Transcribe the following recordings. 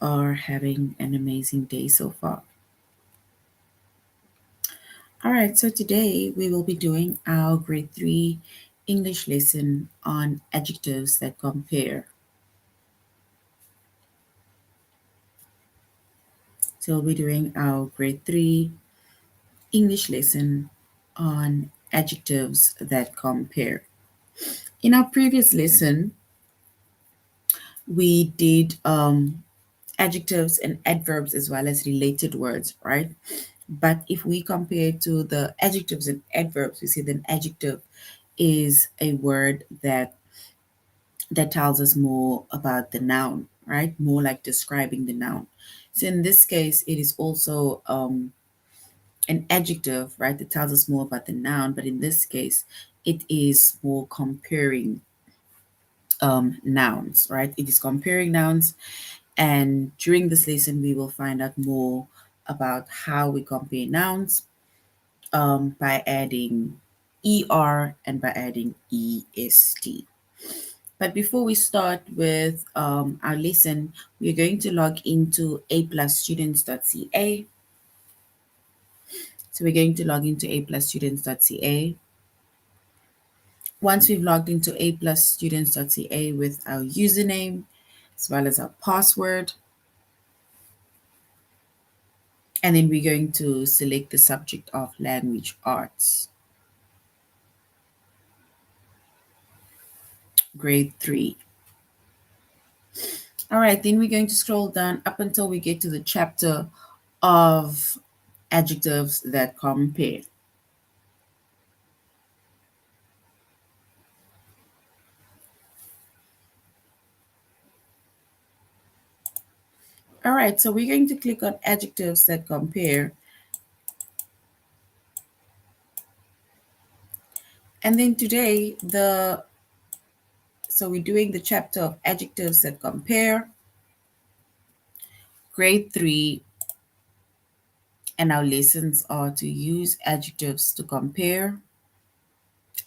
are having an amazing day so far. All right, so today we will be doing our grade 3 English lesson on adjectives that compare. So we'll be doing our grade 3 English lesson on adjectives that compare. In our previous lesson, we did adjectives and adverbs as well as related words, right? But if we compare to the adjectives and adverbs, we see that an adjective is a word that tells us more about the noun, right? More like describing the noun. So in this case, it is also an adjective, right, that tells us more about the noun, but in this case, it is more comparing nouns, right? It is comparing nouns, and during this lesson, we will find out more about how we compare nouns by adding er and by adding est. But before we start with our lesson, we're going to log into aplusstudents.ca. So we're going to log into aplusstudents.ca. Once we've logged into aplusstudents.ca with our username as well as our password, and then we're going to select the subject of language arts, grade 3. All right, then we're going to scroll down up until we get to the chapter of adjectives that compare. All right, so we're going to click on adjectives that compare. And then today, so we're doing the chapter of adjectives that compare, grade 3, and our lessons are to use adjectives to compare,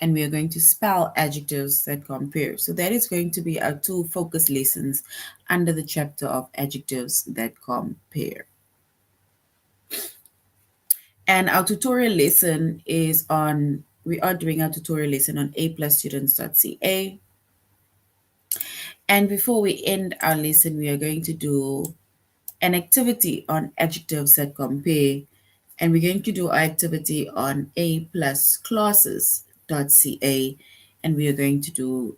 and we are going to spell adjectives that compare. So that is going to be our 2 focus lessons under the chapter of adjectives that compare. And our tutorial lesson is on, we are doing our tutorial lesson on aplusstudents.ca. And before we end our lesson, we are going to do an activity on adjectives that compare. And we're going to do our activity on aplusclasses.ca. And we are going to do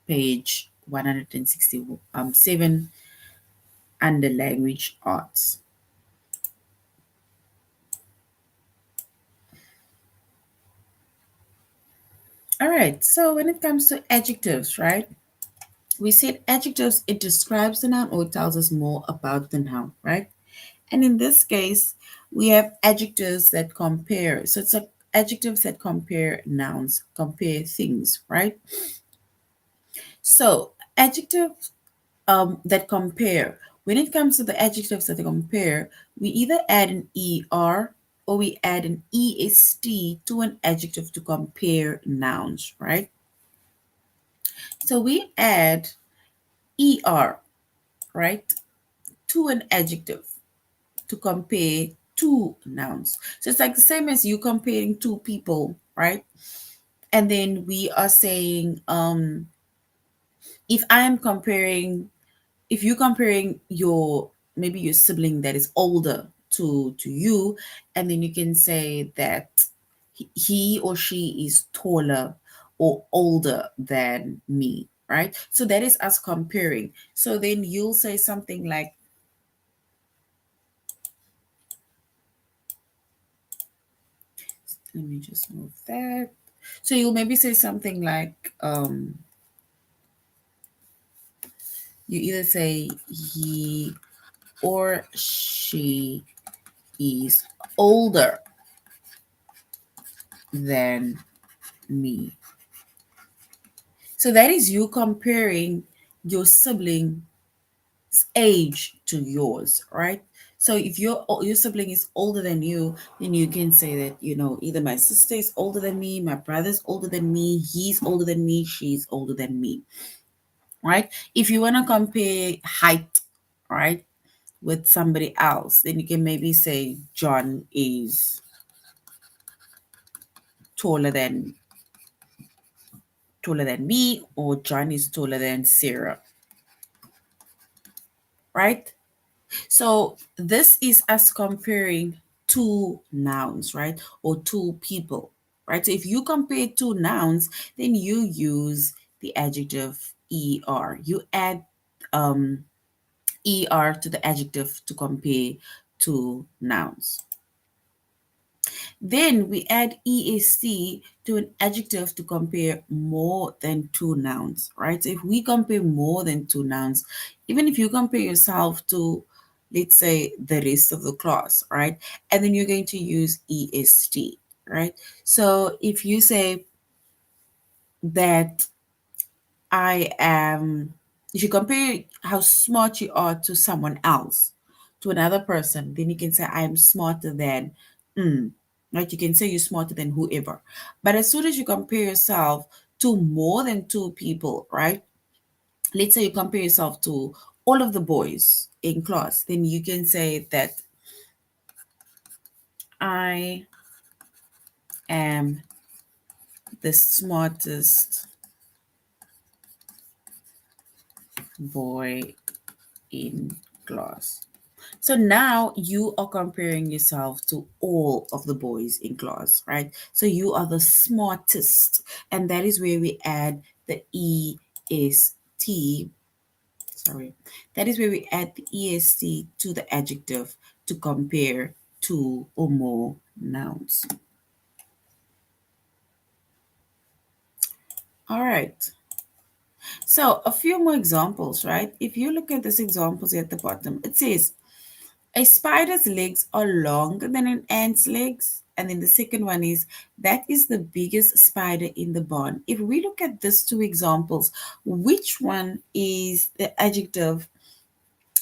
page 167 under language arts. All right, so when it comes to adjectives, right? We said adjectives, it describes the noun or it tells us more about the noun, right? And in this case, we have adjectives that compare. So it's adjectives that compare nouns, compare things, right? So adjectives that compare. When it comes to the adjectives that compare, we either add an er or we add an est to an adjective to compare nouns, right? So we add er, right, to an adjective to compare two nouns. So it's like the same as you comparing two people, right? And then we are saying, if I am comparing, if you're comparing your, maybe your sibling that is older to you, and then you can say that he or she is taller or older than me, right? So that is us comparing. So then you'll say something like, let me just move that. So you'll maybe say something like, you either say he or she is older than me. So that is you comparing your sibling's age to yours, right? So if your sibling is older than you, then you can say that, either my sister is older than me, my brother's older than me, he's older than me, she's older than me, right? If you want to compare height, right, with somebody else, then you can maybe say John is taller than me, or John is taller than Sarah, right? So this is us comparing two nouns, right? Or two people, right? So if you compare two nouns, then you use the adjective er. You add um, er to the adjective to compare two nouns. Then we add EST to an adjective to compare more than two nouns, right? So if we compare more than two nouns, even if you compare yourself to, let's say, the rest of the class, right? And then you're going to use EST, right? So if you say that I am, if you compare how smart you are to someone else, to another person, then you can say, I am smarter than, right? You can say you're smarter than whoever. But as soon as you compare yourself to more than two people, right? Let's say you compare yourself to all of the boys in class, then you can say that I am the smartest boy in class. So now you are comparing yourself to all of the boys in class, right? So you are the smartest. And that is where we add the EST. Sorry. That is where we add the EST to the adjective to compare two or more nouns. All right. So a few more examples, right? If you look at these examples at the bottom, it says, a spider's legs are longer than an ant's legs. And then the second one is, that is the biggest spider in the barn. If we look at these two examples, which one is the adjective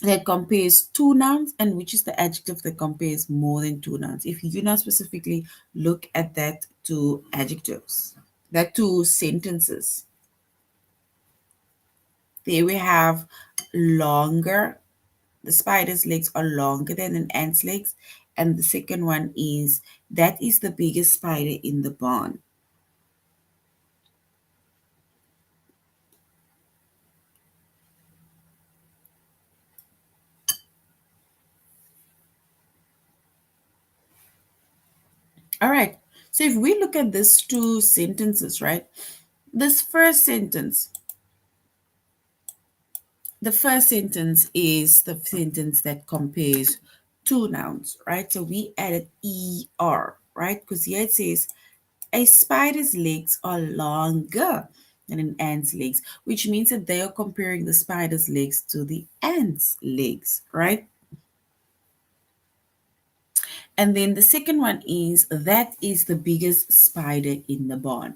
that compares two nouns and which is the adjective that compares more than two nouns? If you now specifically look at that two adjectives, that two sentences, there we have longer. The spider's legs are longer than an ant's legs. And the second one is, that is the biggest spider in the barn. All right. So if we look at these two sentences, right? This first sentence, the first sentence is the sentence that compares two nouns, right? So we added er, right? Because here it says, a spider's legs are longer than an ant's legs, which means that they are comparing the spider's legs to the ant's legs, right? And then the second one is, that is the biggest spider in the barn.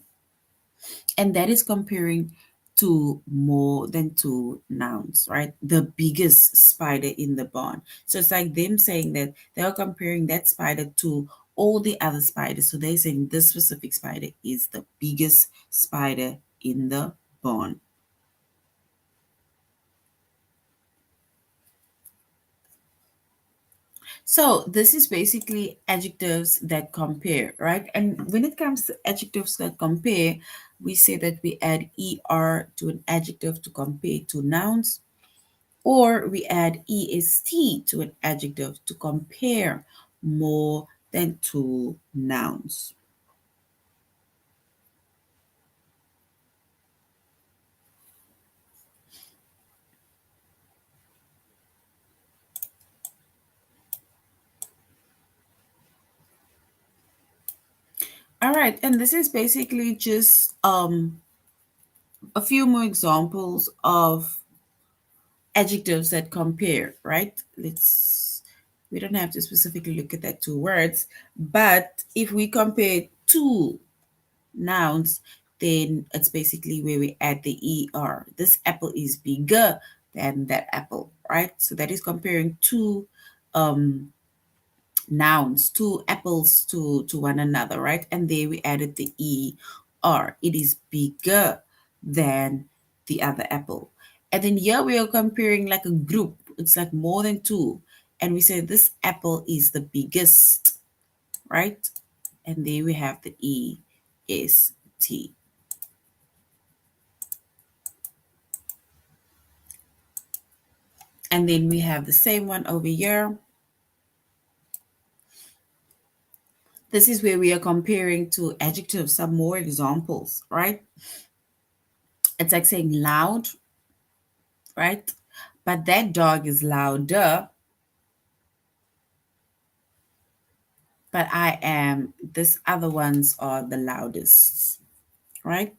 And that is comparing to more than two nouns, right? The biggest spider in the barn. So it's like them saying that they are comparing that spider to all the other spiders. So they're saying this specific spider is the biggest spider in the barn. So this is basically adjectives that compare, right? And when it comes to adjectives that compare, we say that we add er to an adjective to compare to nouns, or we add est to an adjective to compare more than two nouns. All right, and this is basically just a few more examples of adjectives that compare, right? We don't have to specifically look at that two words, but if we compare two nouns, then it's basically where we add the er. This apple is bigger than that apple, right? So that is comparing two um, nouns, two apples to one another, right? And there we added the er. It is bigger than the other apple. And then here we are comparing like a group, it's like more than two. And we say this apple is the biggest, right? And there we have the EST. And then we have the same one over here. This is where we are comparing to adjectives, some more examples, right? It's like saying loud, right? But that dog is louder, but I am, this other ones are the loudest, right?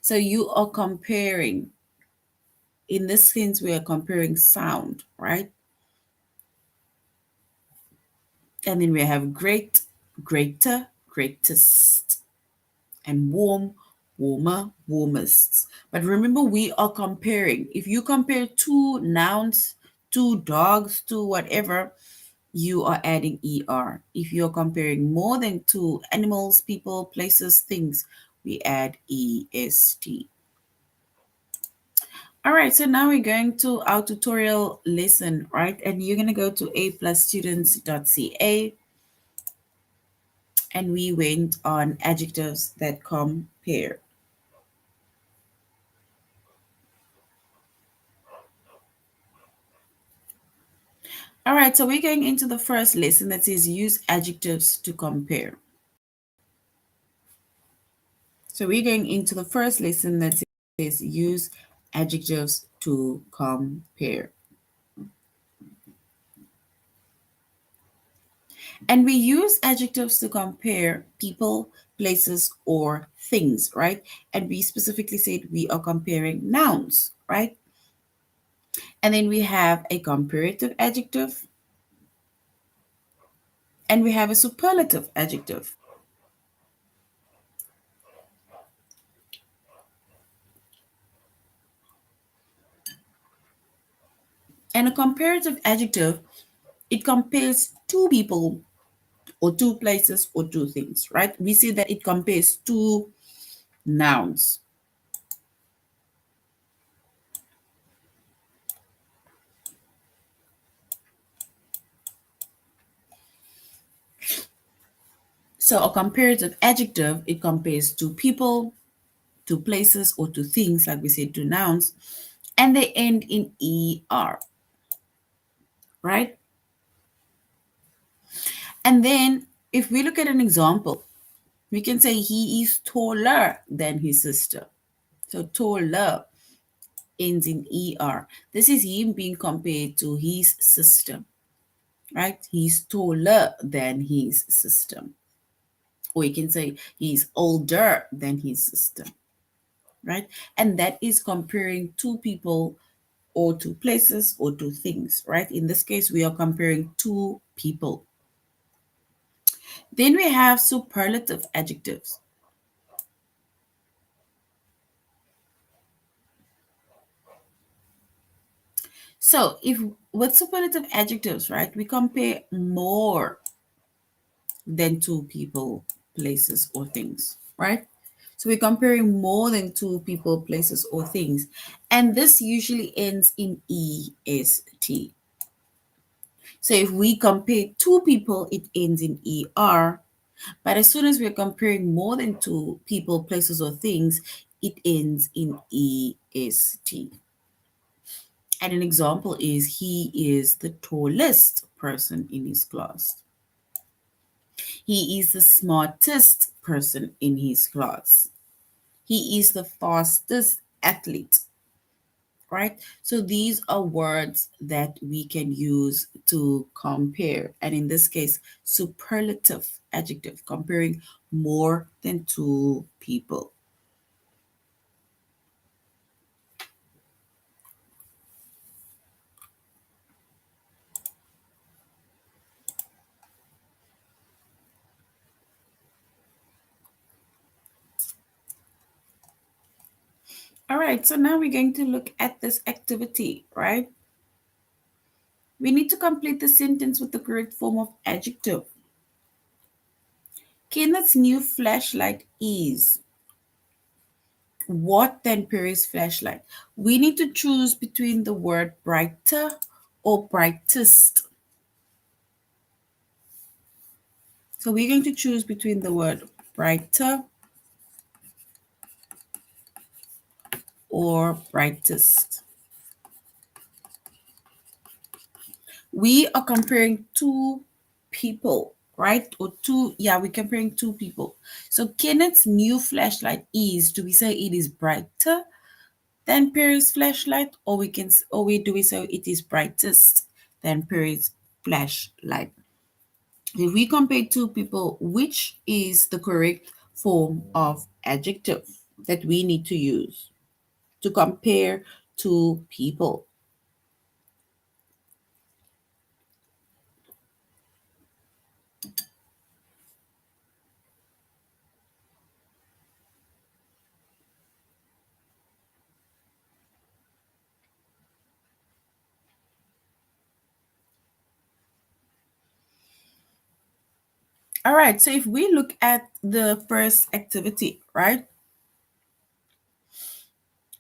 So you are comparing, in this sense, we are comparing sound, right? And then we have great, greater, greatest, and warm, warmer, warmest. But remember, we are comparing. If you compare two nouns, two dogs, two whatever, you are adding er. If you're comparing more than two animals, people, places, things, we add est. All right, so now we're going to our tutorial lesson, right? And you're going to go to aplusstudents.ca, and we went on adjectives that compare. All right, so we're going into the first lesson that says use adjectives to compare. So we're going into the first lesson that says use adjectives to compare. And we use adjectives to compare people, places, or things, right? And we specifically said we are comparing nouns, right? And then we have a comparative adjective, and we have a superlative adjective. And a comparative adjective, it compares two people or two places or two things, right? We see that it compares two nouns. So a comparative adjective, it compares two people, two places, or two things, like we said, two nouns, and they end in er, right? And then if we look at an example, we can say he is taller than his sister. So taller ends in er. This is him being compared to his sister, right? He's taller than his sister. Or you can say he's older than his sister, right? And that is comparing two people or two places or two things, right? In this case, we are comparing two people. Then we have superlative adjectives. So if with superlative adjectives, right, we compare more than two people, places, or things, right? So we're comparing more than two people, places, or things. And this usually ends in est. So if we compare two people, it ends in er. But as soon as we're comparing more than two people, places, or things, it ends in est. And an example is he is the tallest person in his class. He is the smartest person in his class. He is the fastest athlete, right? So these are words that we can use to compare. And in this case, superlative adjective, comparing more than two people. All right, so now we're going to look at this activity, right? We need to complete the sentence with the correct form of adjective. Kenneth's new flashlight is. What then Perry's flashlight? We need to choose between the word brighter or brightest? So we're going to choose between the word brighter or brightest. We are comparing two people, right? We're comparing two people. So Kenneth's new flashlight is, do we say it is brighter than Perry's flashlight, or do we say it is brightest than Perry's flashlight? If we compare two people, which is the correct form of adjective that we need to use to compare two people? All right, so if we look at the first activity, right?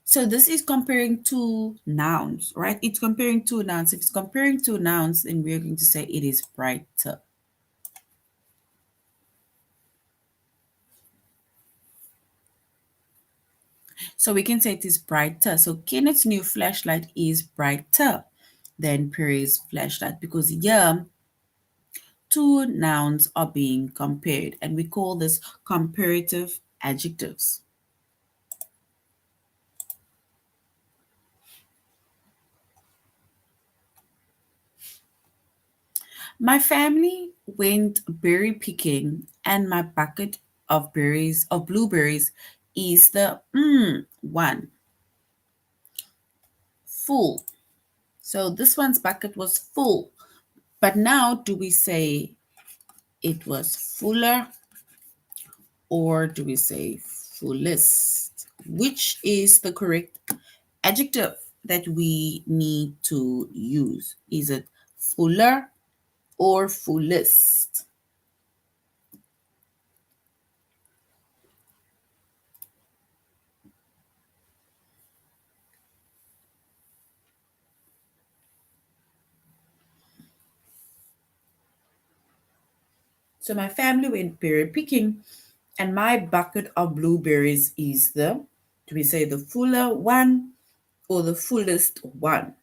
So this is comparing two nouns, right? It's comparing two nouns. If it's comparing two nouns, then we're going to say it is brighter. So we can say it is brighter. So Kenneth's new flashlight is brighter than Perry's flashlight because here two nouns are being compared, and we call this comparative adjectives. My family went berry picking, and my bucket of blueberries is the one full. So this one's bucket was full. But now do we say it was fuller or do we say fullest? Which is the correct adjective that we need to use? Is it fuller or fullest? So my family went berry picking, and my bucket of blueberries is the, do we say the fuller one or the fullest one?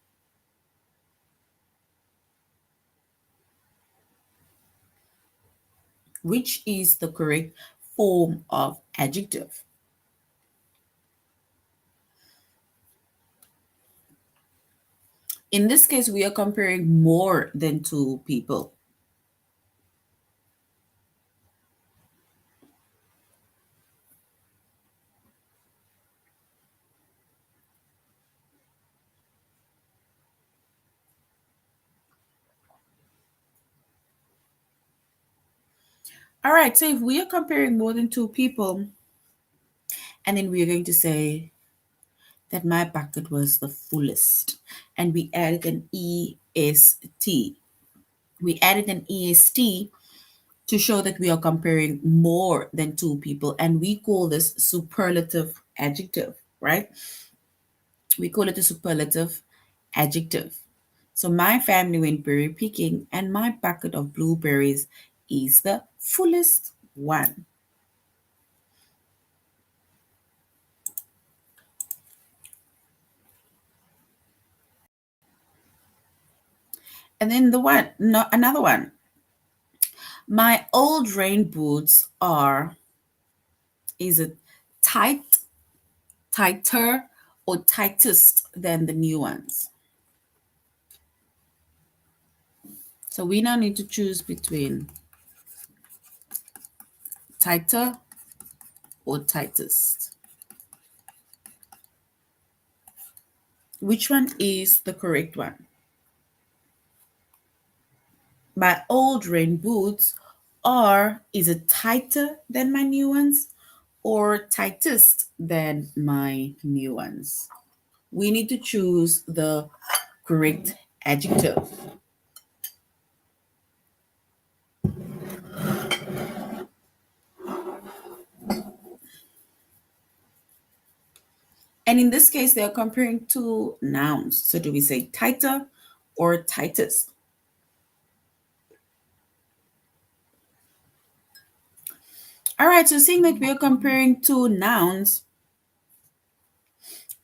Which is the correct form of adjective? In this case, we are comparing more than two people. All right, so if we are comparing more than two people, and then we are going to say that my bucket was the fullest, and we added an EST. We added an EST to show that we are comparing more than two people, and we call this superlative adjective, right? We call it a superlative adjective. So my family went berry picking, and my bucket of blueberries is the fullest one. And then another one. My old rain boots are, is it tight, tighter, or tightest than the new ones? So we now need to choose between tighter or tightest. Which one is the correct one? My old rain boots are, is it tighter than my new ones or tightest than my new ones? We need to choose the correct adjective. And in this case, they are comparing two nouns. So do we say tighter or tightest. All right, so seeing that we are comparing two nouns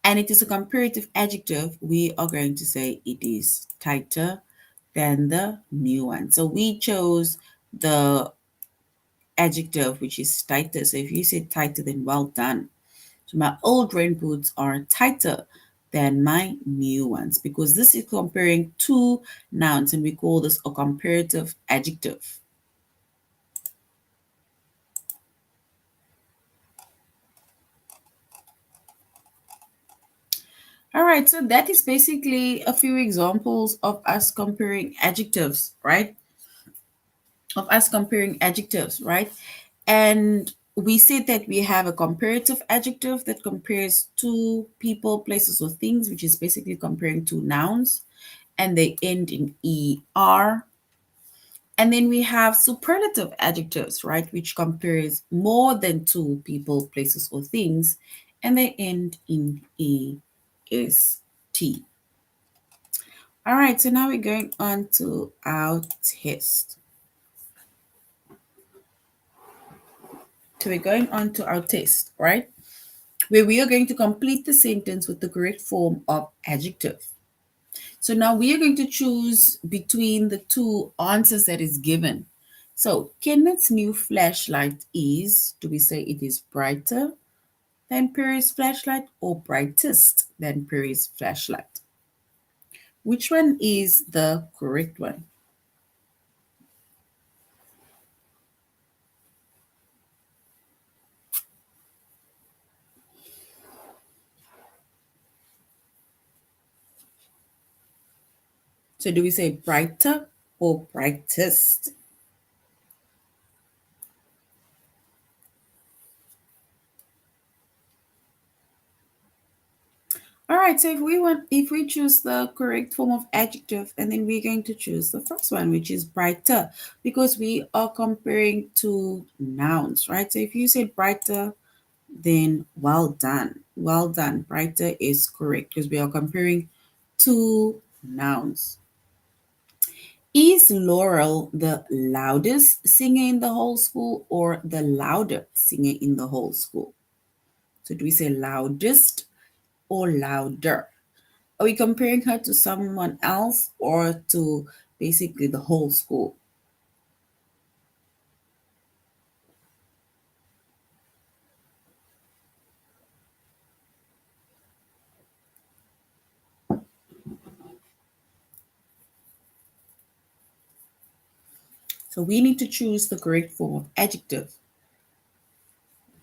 and it is a comparative adjective, we are going to say it is tighter than the new one. So we chose the adjective which is tighter. So if you say tighter, then well done. So my old rain boots are tighter than my new ones because this is comparing two nouns and we call this a comparative adjective. All right, so that is basically a few examples of us comparing adjectives, right? Of us comparing adjectives, right? And we said that we have a comparative adjective that compares two people, places, or things, which is basically comparing two nouns, and they end in er. And then we have superlative adjectives, right, which compares more than two people, places, or things, and they end in est. All right, so now we're going on to our test. So we're going on to our test, right? Where we are going to complete the sentence with the correct form of adjective. So now we are going to choose between the two answers that is given. So Kenneth's new flashlight is, do we say it is brighter than Perry's flashlight or brightest than Perry's flashlight? Which one is the correct one? So do we say brighter or brightest? All right, so if we choose the correct form of adjective, and then we're going to choose the first one, which is brighter, because we are comparing two nouns, right? So if you said brighter, then well done. Well done. Brighter is correct because we are comparing two nouns. Is Laurel the loudest singer in the whole school or the louder singer in the whole school? So do we say loudest or louder? Are we comparing her to someone else or to basically the whole school? So we need to choose the correct form of adjective.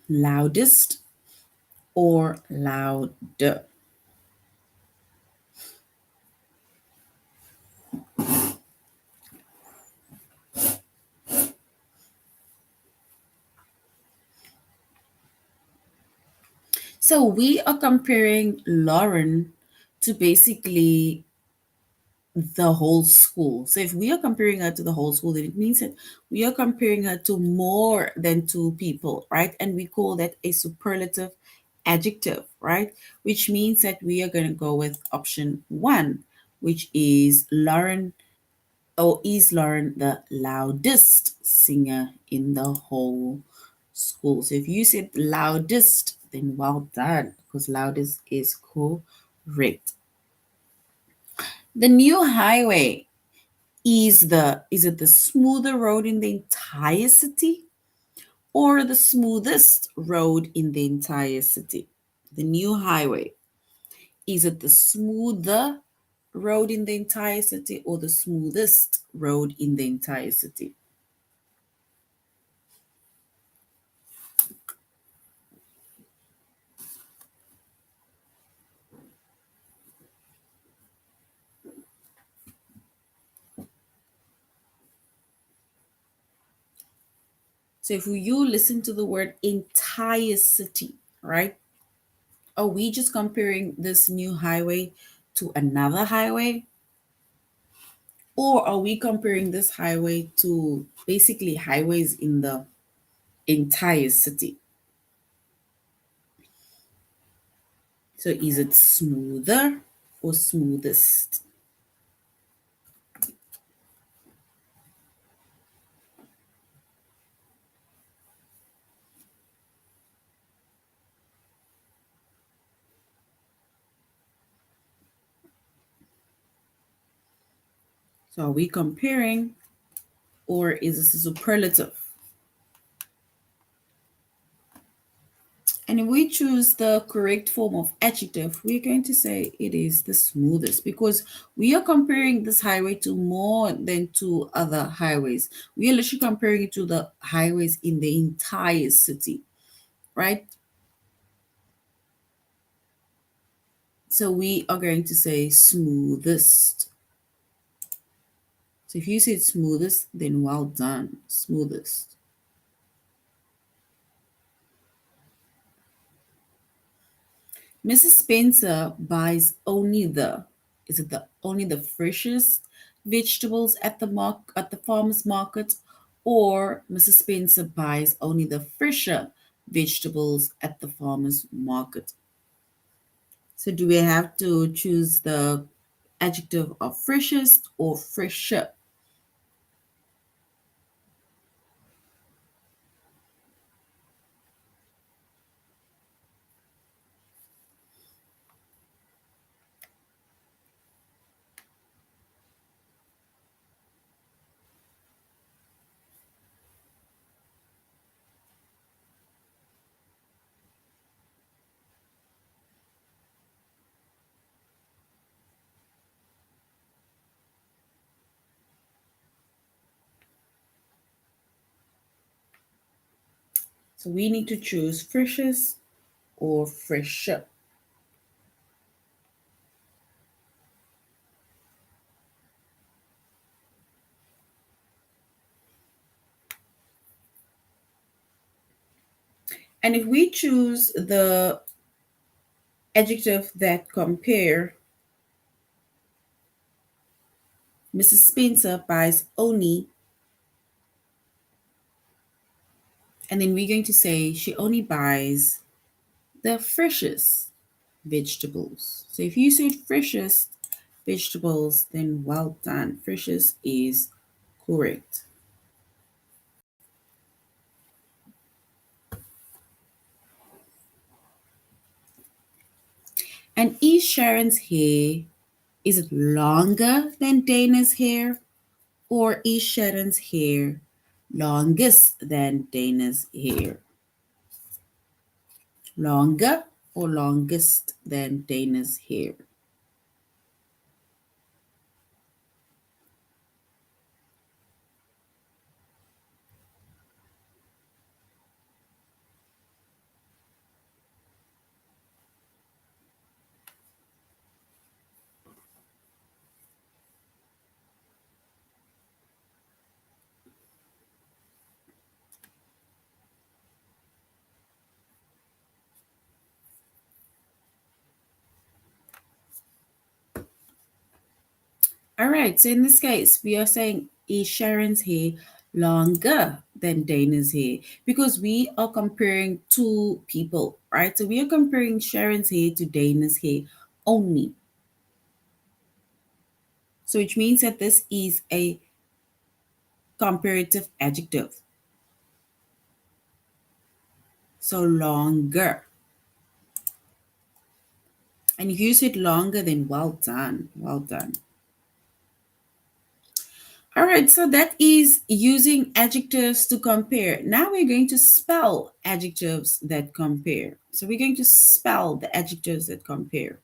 Loudest or louder. So we are comparing Lauren to basically the whole school. So if we are comparing her to the whole school, then it means that we are comparing her to more than two people, right? And we call that a superlative adjective, right? Which means that we are going to go with option one, which is Lauren, or is Lauren the loudest singer in the whole school? So if you said loudest, then well done, because loudest is correct. The new highway is it the smoother road in the entire city or the smoothest road in the entire city? The new highway, is it the smoother road in the entire city or the smoothest road in the entire city? So if you listen to the word entire city, right? Are we just comparing this new highway to another highway? Or are we comparing this highway to basically highways in the entire city? So is it smoother or smoothest? So are we comparing or is this a superlative? And if we choose the correct form of adjective, we're going to say it is the smoothest because we are comparing this highway to more than two other highways. We are literally comparing it to the highways in the entire city, right? So we are going to say smoothest. So if you said smoothest, then well done, smoothest. Mrs. Spencer buys only the, is it the only the freshest vegetables at the farmer's market, or Mrs. Spencer buys only the fresher vegetables at the farmer's market? So do we have to choose the adjective of freshest or fresher? So we need to choose freshest or fresher. And if we choose the adjective that compare, Mrs. Spencer buys only, and then we're going to say she only buys the freshest vegetables. So if you said freshest vegetables, then well done. Freshest is correct. And is Sharon's hair, is it longer than Dana's hair? Or is Sharon's hair longest than Dana's hair? Longer or longest than Dana's hair? All right, so in this case, we are saying is Sharon's hair longer than Dana's hair because we are comparing two people, right? So we are comparing Sharon's hair to Dana's hair only. So which means that this is a comparative adjective. So longer. And if you said longer, then well done. Well done. All right, so that is using adjectives to compare. Now we're going to spell adjectives that compare. So we're going to spell the adjectives that compare.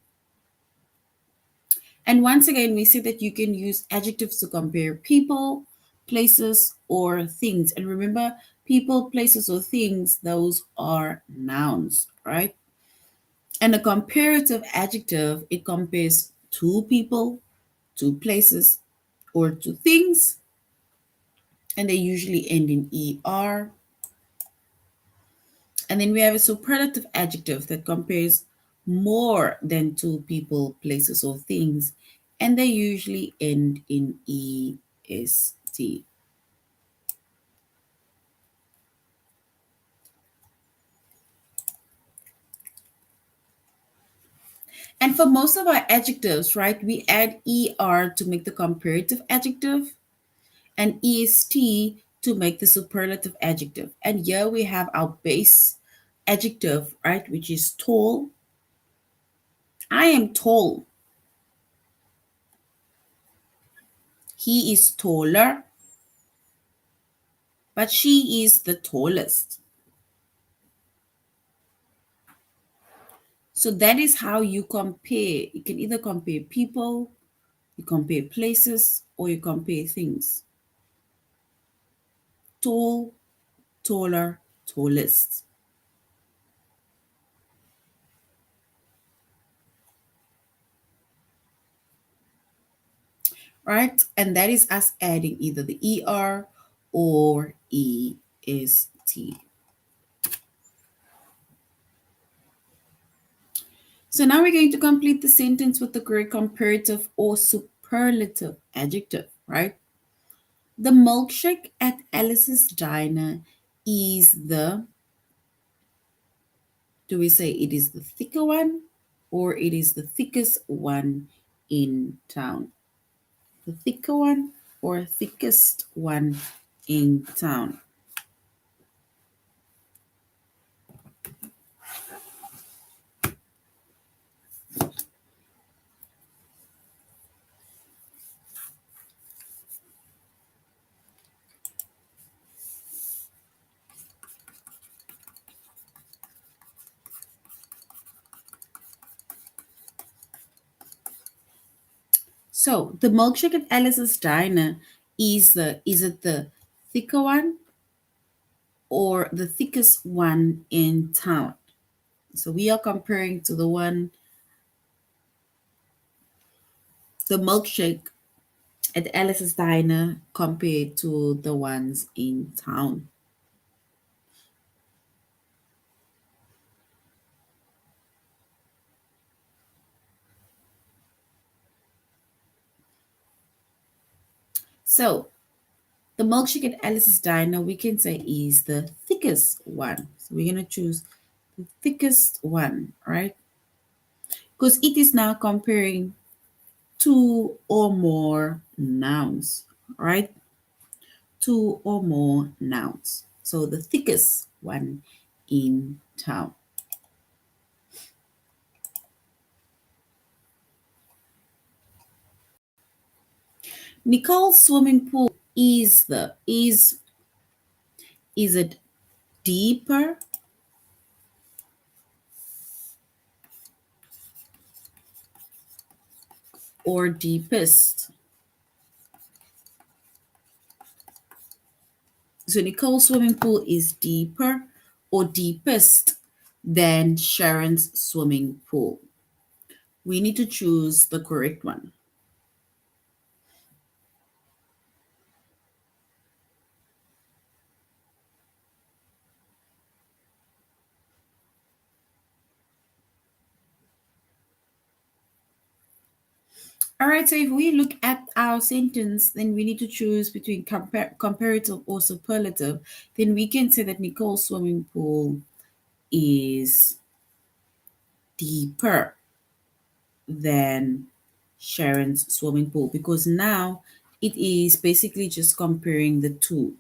And once again, we see that you can use adjectives to compare people, places, or things. And remember, people, places, or things, those are nouns, right? And a comparative adjective, it compares two people, two places, or two things, and they usually end in er. And then we have a superlative adjective that compares more than two people, places, or things, and they usually end in est. And for most of our adjectives, right, we add er to make the comparative adjective and est to make the superlative adjective. And here we have our base adjective, right, which is tall. I am tall. He is taller, but she is the tallest. So that is how you compare. You can either compare people, you compare places, or you compare things. Tall, taller, tallest. Right? And that is us adding either the ER or EST. So now we're going to complete the sentence with the correct comparative or superlative adjective, right? The milkshake at Alice's diner is the, do we say it is the thicker one or it is the thickest one in town? The thicker one or thickest one in town? So the milkshake at Alice's diner is it the thicker one or the thickest one in town? So we are comparing to the one, the milkshake at Alice's diner compared to the ones in town. So the milkshake at Alice's diner, we can say is the thickest one. So we're gonna choose the thickest one, right? Because it is now comparing two or more nouns, right? Two or more nouns. So the thickest one in town. Nicole's swimming pool is it deeper or deepest? So Nicole's swimming pool is deeper or deepest than Sharon's swimming pool. We need to choose the correct one. All right, so if we look at our sentence, then we need to choose between comparative or superlative. Then we can say that Nicole's swimming pool is deeper than Sharon's swimming pool because now it is basically just comparing the two.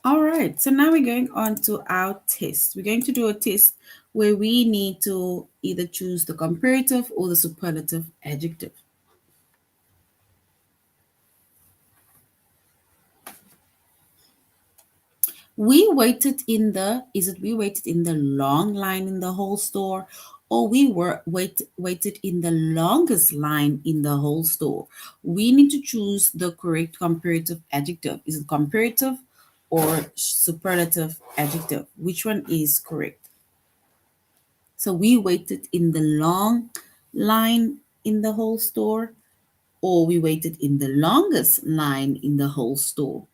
All right, so now we're going on to our test. We're going to do a test where we need to either choose the comparative or the superlative adjective. We waited in the long line in the whole store or we were waited in the longest line in the whole store? We need to choose the correct comparative adjective. Is it comparative or superlative adjective? Which one is correct? So we waited in the long line in the whole store or we waited in the longest line in the whole store?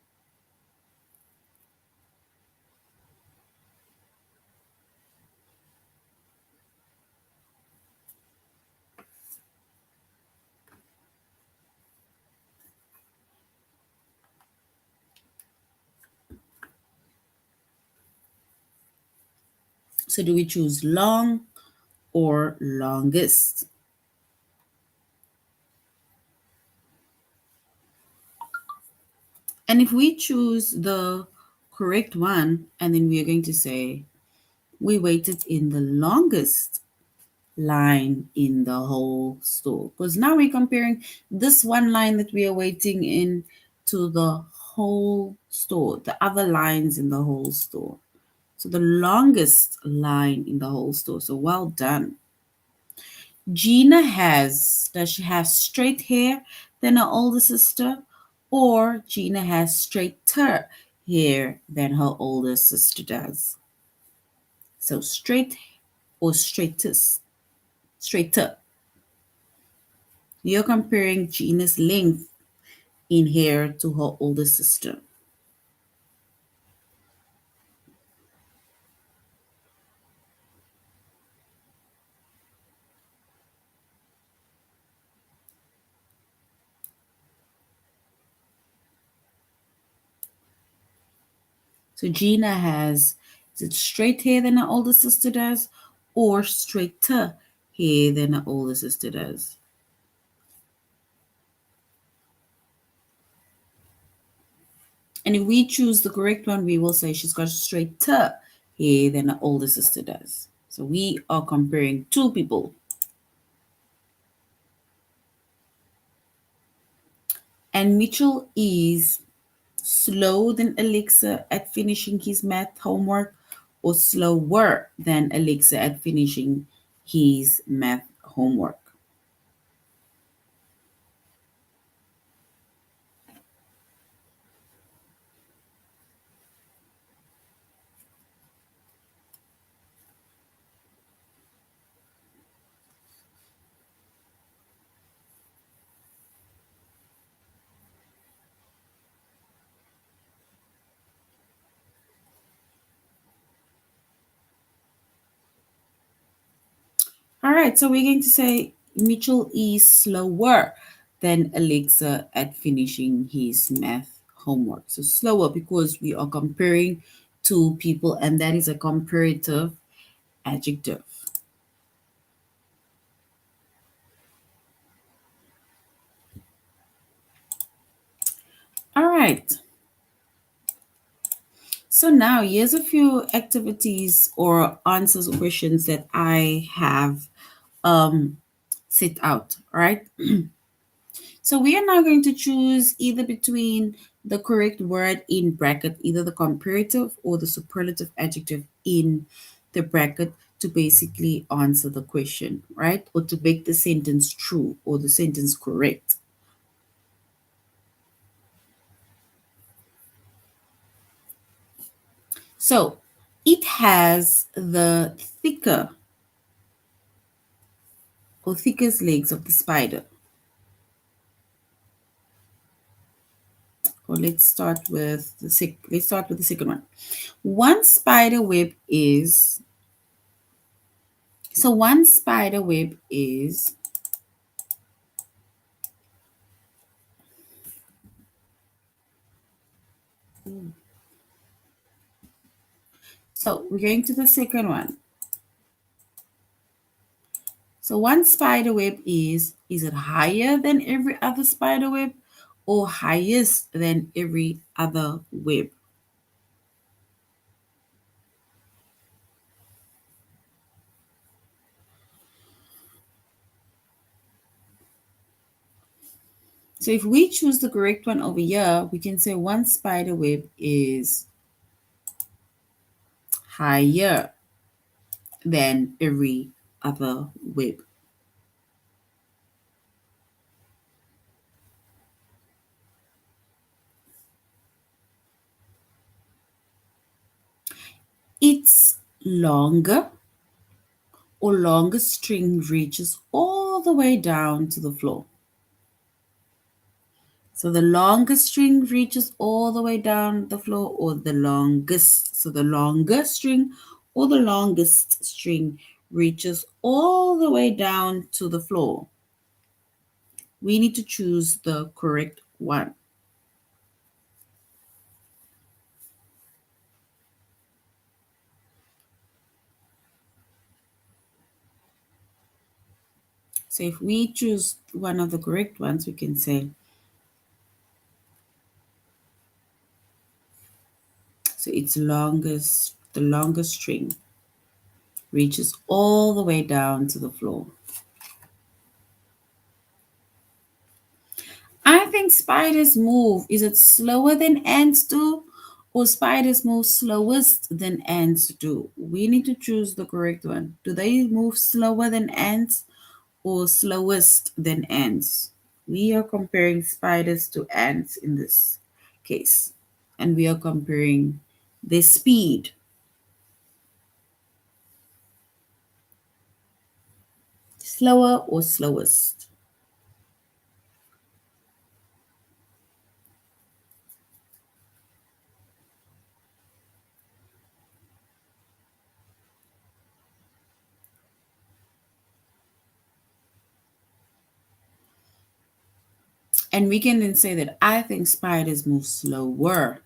So do we choose long or longest? And if we choose the correct one, and then we are going to say we waited in the longest line in the whole store. Because now we're comparing this one line that we are waiting in to the whole store, the other lines in the whole store. So the longest line in the whole store. So well done. Does she have straight hair than her older sister? Or Gina has straighter hair than her older sister does? So straight or straightest? Straighter. You're comparing Gina's length in hair to her older sister. So Gina has, is it straight hair than her older sister does, or straighter hair than her older sister does? And if we choose the correct one, we will say she's got straighter hair than her older sister does. So we are comparing two people. And Mitchell is slow than Alexa at finishing his math homework, or slower than Alexa at finishing his math homework. All right, so we're going to say Mitchell is slower than Alexa at finishing his math homework. So slower because we are comparing two people, and that is a comparative adjective. All right. So now here's a few activities or answers or questions that I have set out. All right. So we are now going to choose either between the correct word in bracket, either the comparative or the superlative adjective in the bracket to basically answer the question, right? Or to make the sentence true or the sentence correct. So it has the thicker or thickest legs of the spider. Or let's start with the second one. One spider web is one spider web is so we're going to the second one. So one spider web is it higher than every other spider web or highest than every other web? So if we choose the correct one over here, we can say one spider web is higher than every other web. It's longer or longest string reaches all the way down to the floor. So the longest string reaches all the way down the floor, or the longest. So the longest string or the longest string reaches all the way down to the floor. We need to choose the correct one. So if we choose one of the correct ones, we can say So its longest, the longest string reaches all the way down to the floor. I think spiders move. Is it slower than ants do? Or spiders move slowest than ants do? We need to choose the correct one. Do they move slower than ants or slowest than ants? We are comparing spiders to ants in this case. And we are comparing their speed. Slower or slowest? And we can then say that I think spiders move slower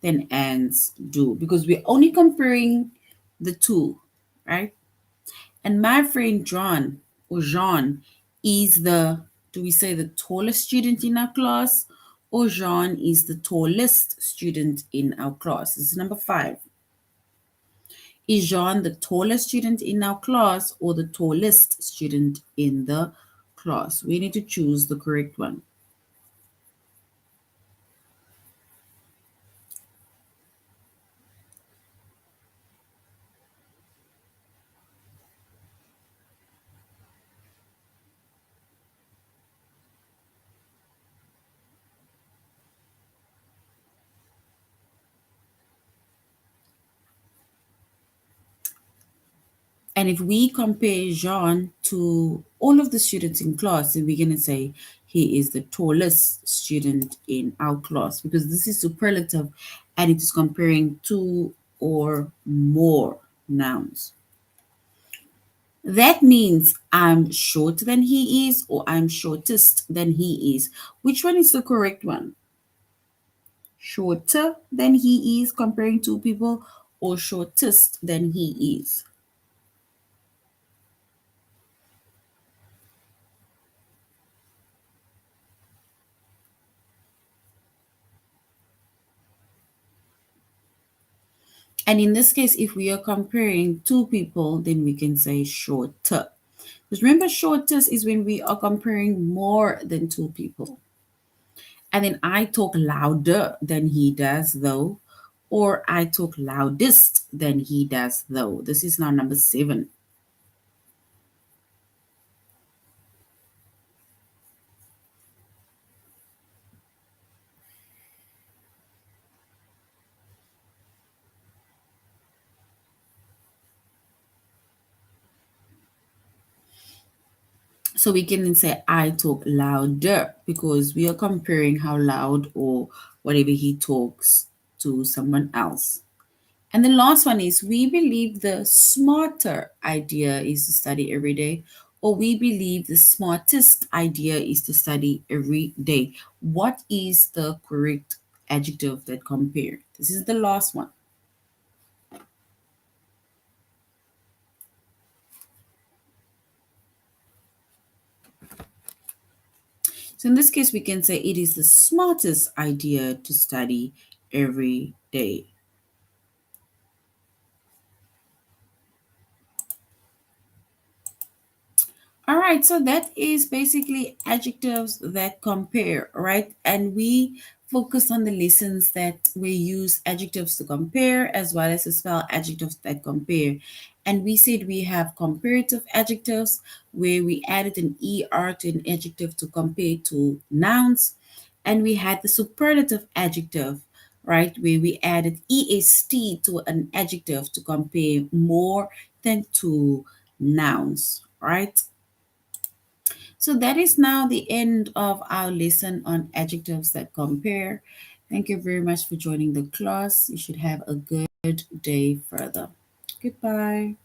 than ants do because we're only comparing the two, right? And my friend John or Jean is the, do we say the tallest student in our class? Or Jean is the tallest student in our class? This is number 5. Is Jean the tallest student in our class or the tallest student in the class? We need to choose the correct one. And if we compare Jean to all of the students in class, then we're going to say he is the tallest student in our class because this is superlative and it is comparing two or more nouns. That means I'm shorter than he is or I'm shortest than he is. Which one is the correct one? Shorter than he is comparing two people or shortest than he is? And in this case, if we are comparing two people, then we can say shorter. Because remember, shortest is when we are comparing more than two people. And then I talk louder than he does, though, or I talk loudest than he does, though. This is now number 7. So we can then say I talk louder because we are comparing how loud or whatever he talks to someone else. And the last one is we believe the smarter idea is to study every day, or we believe the smartest idea is to study every day. What is the correct adjective that compare? This is the last one. So in this case, we can say it is the smartest idea to study every day. All right, so that is basically adjectives that compare, right? And we focus on the lessons that we use adjectives to compare as well as to spell adjectives that compare. And we said we have comparative adjectives where we added an ER to an adjective to compare to nouns. And we had the superlative adjective, right, where we added EST to an adjective to compare more than two nouns, right? So that is now the end of our lesson on adjectives that compare. Thank you very much for joining the class. You should have a good day further. Goodbye.